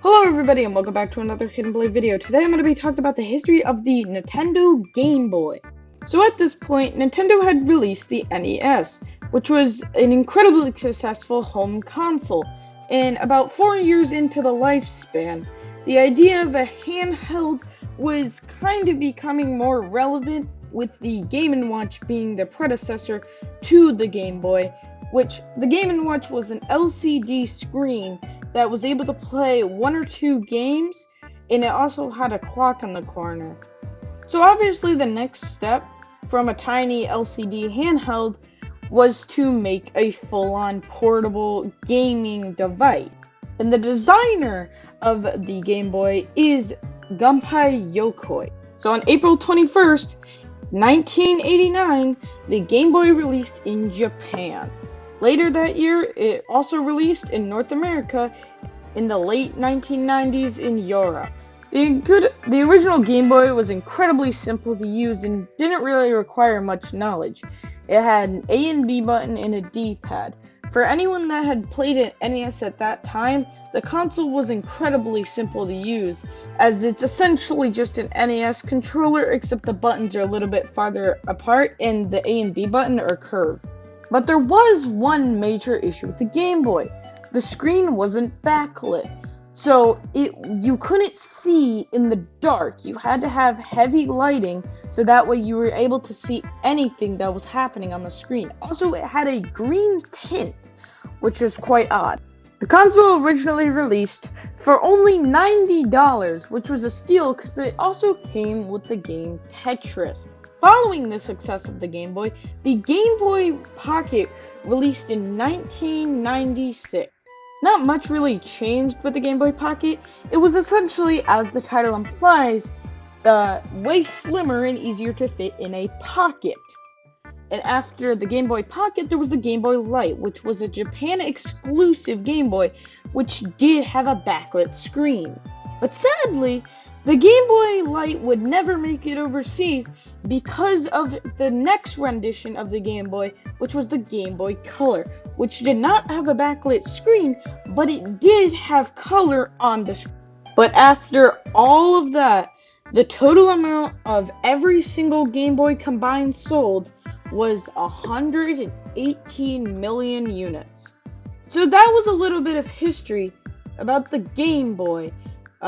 Hello everybody and welcome back to another Hidden Blade video. Today I'm going to be talking about the history of the Nintendo Game Boy. So at this point, Nintendo had released the NES, which was an incredibly successful home console. And about 4 years into the lifespan, the idea of a handheld was kind of becoming more relevant, with the Game & Watch being the predecessor to the Game Boy, which the Game & Watch was an LCD screen that was able to play 1 or 2 games, and it also had a clock on the corner. So obviously the next step from a tiny LCD handheld was to make a full-on portable gaming device. And the designer of the Game Boy is Gunpei Yokoi. So on April 21st, 1989, the Game Boy released in Japan. Later that year, it also released in North America in the late 1990s in Europe. The original Game Boy was incredibly simple to use and didn't really require much knowledge. It had an A and B button and a D-pad. For anyone that had played an NES at that time, the console was incredibly simple to use, as it's essentially just an NES controller, except the buttons are a little bit farther apart and the A and B button are curved. But there was one major issue with the Game Boy. The screen wasn't backlit, so you couldn't see in the dark. You had to have heavy lighting, so that way you were able to see anything that was happening on the screen. Also, it had a green tint, which is quite odd. The console originally released for only $90, which was a steal because it also came with the game Tetris. Following the success of the Game Boy, the Game Boy Pocket released in 1996. Not much really changed with the Game Boy Pocket. It was essentially, as the title implies, way slimmer and easier to fit in a pocket. And after the Game Boy Pocket, there was the Game Boy Light, which was a Japan-exclusive Game Boy, which did have a backlit screen. But sadly, the Game Boy Light would never make it overseas because of the next rendition of the Game Boy, which was the Game Boy Color, which did not have a backlit screen, but it did have color on the screen. But after all of that, the total amount of every single Game Boy combined sold was 118 million units. So that was a little bit of history about the Game Boy.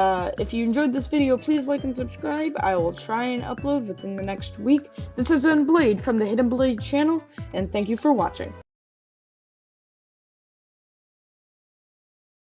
If you enjoyed this video, please like and subscribe. I will try and upload within the next week. This is TheHiddenBlade from the Hidden Blade channel, and thank you for watching.